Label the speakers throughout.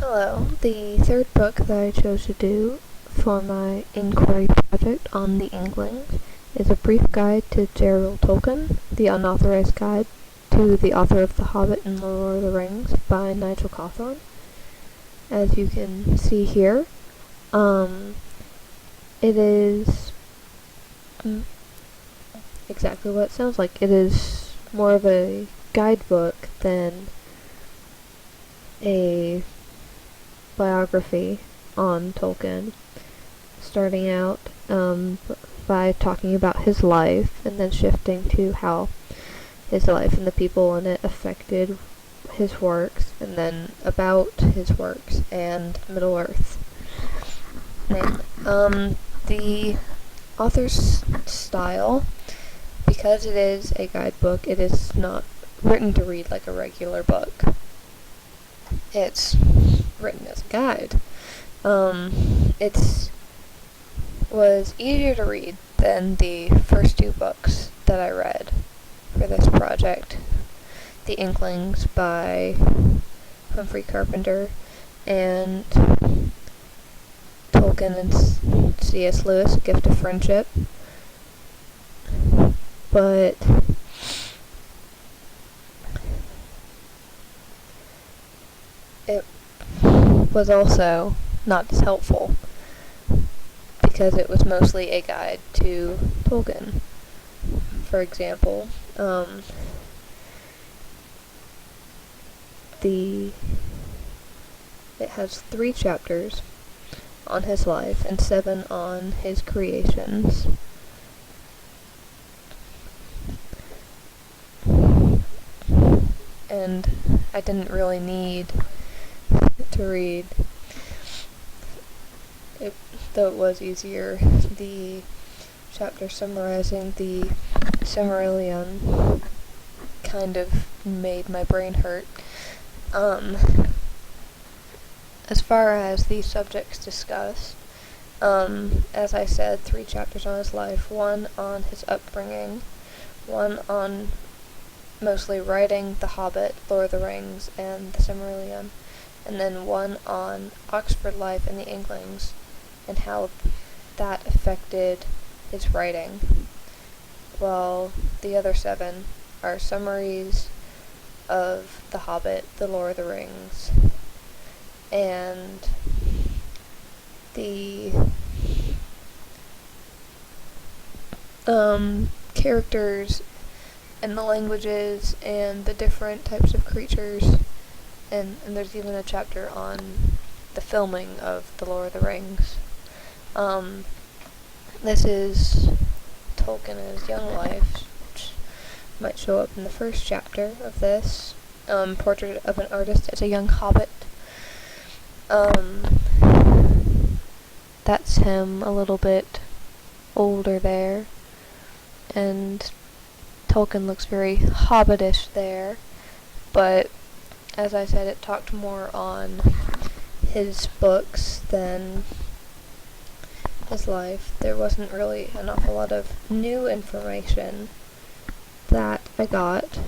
Speaker 1: Hello. The third book that I chose to do for my inquiry project on the Inklings is A Brief Guide to J.R.R. Tolkien, the unauthorized guide to the author of The Hobbit and The Lord of the Rings by Nigel Cawthorne. As you can see here, it is exactly what it sounds like. It is more of a guidebook than a biography on Tolkien, starting out by talking about his life and then shifting to how his life and the people in it affected his works, and then about his works and Middle-earth. The author's style, because it is a guidebook, it is not written to read like a regular book. It's written as a guide. It was easier to read than the first two books that I read for this project. The Inklings by Humphrey Carpenter and Tolkien and C.S. Lewis, A Gift of Friendship. But it was also not as helpful because it was mostly a guide to Tolkien. For example, it has 3 chapters on his life and 7 on his creations. And I didn't really need to read it, though it was easier, the chapter summarizing the Silmarillion kind of made my brain hurt. As far as the subjects discussed, as I said, 3 chapters on his life, 1 on his upbringing, 1 on mostly writing The Hobbit, Lord of the Rings, and the Silmarillion, and then 1 on Oxford life and the Inklings, and how that affected his writing, while the other 7 are summaries of The Hobbit, The Lord of the Rings, and the characters and the languages and the different types of creatures, and there's even a chapter on the filming of The Lord of the Rings. This is Tolkien in his young life, which might show up in the first chapter of this, Portrait of an Artist as a Young Hobbit. That's him a little bit older there, and Tolkien looks very hobbitish there, but as I said, it talked more on his books than his life. There wasn't really an awful lot of new information that I got.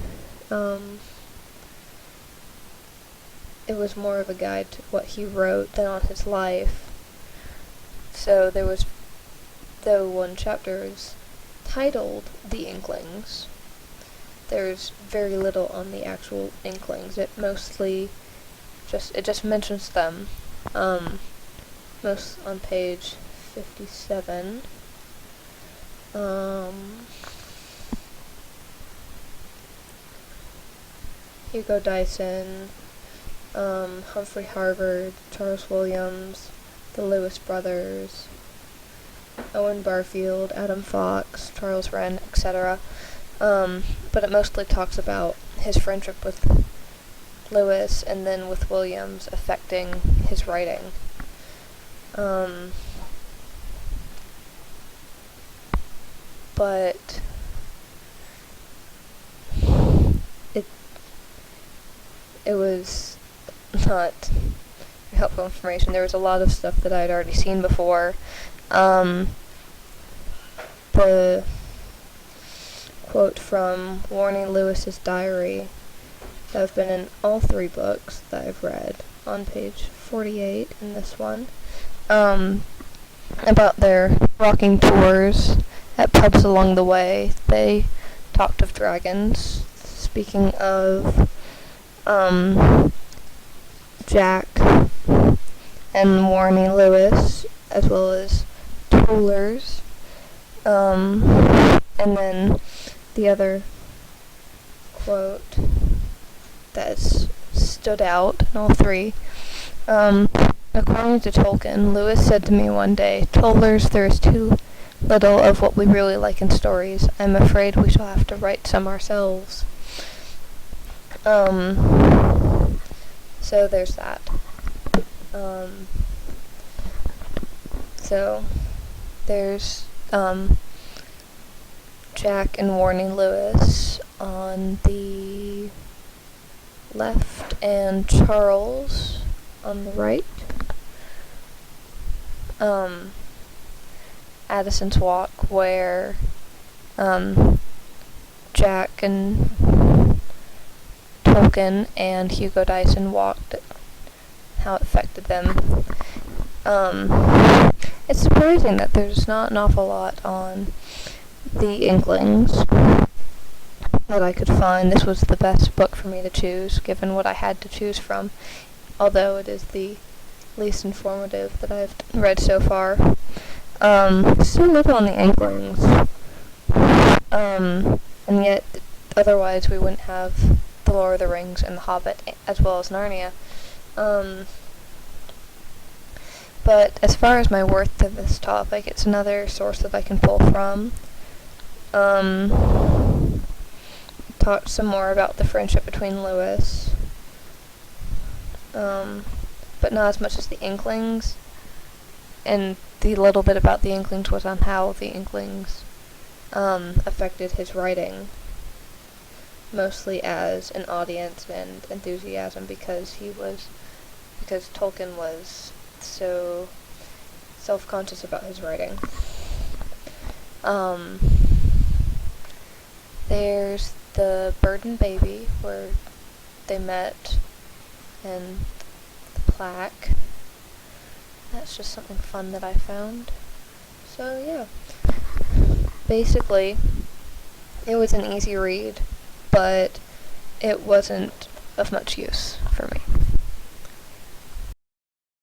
Speaker 1: It was more of a guide to what he wrote than on his life. So though one chapter is titled The Inklings, there's very little on the actual Inklings. It mostly just mentions them, most on page 57. Hugo Dyson, Humphrey Harvard, Charles Williams, the Lewis brothers, Owen Barfield, Adam Fox, Charles Wren, etc. But it mostly talks about his friendship with Lewis and then with Williams affecting his writing. But it was not helpful information. There was a lot of stuff that I had already seen before. The quote from Warning Lewis's diary that have been in all 3 books that I've read on page 48 in this one, about their rocking tours at pubs along the way. They talked of dragons. Speaking of Jack and Warnie Lewis, as well as Toolers. And then the other quote that stood out in all three. According to Tolkien, Lewis said to me one day, "Tollers, there is too little of what we really like in stories. I'm afraid we shall have to write some ourselves." So there's that. So there's Jack and Warnie Lewis on the left and Charles on the right. Addison's Walk, where Jack and Tolkien and Hugo Dyson walked, how it affected them. It's surprising that there's not an awful lot on the Inklings that I could find. This was the best book for me to choose, given what I had to choose from, although it is the least informative that I've read so far. So little on the Inklings. And yet, otherwise we wouldn't have The Lord of the Rings and The Hobbit, as well as Narnia. But as far as my worth to this topic, it's another source that I can pull from. Talked some more about the friendship between Lewis, but not as much as the Inklings. And the little bit about the Inklings was on how the Inklings affected his writing, mostly as an audience and enthusiasm, because Tolkien was so self-conscious about his writing. There's the Bird and Baby, where they met, and the plaque. That's just something fun that I found. So yeah, basically, it was an easy read, but it wasn't of much use for me.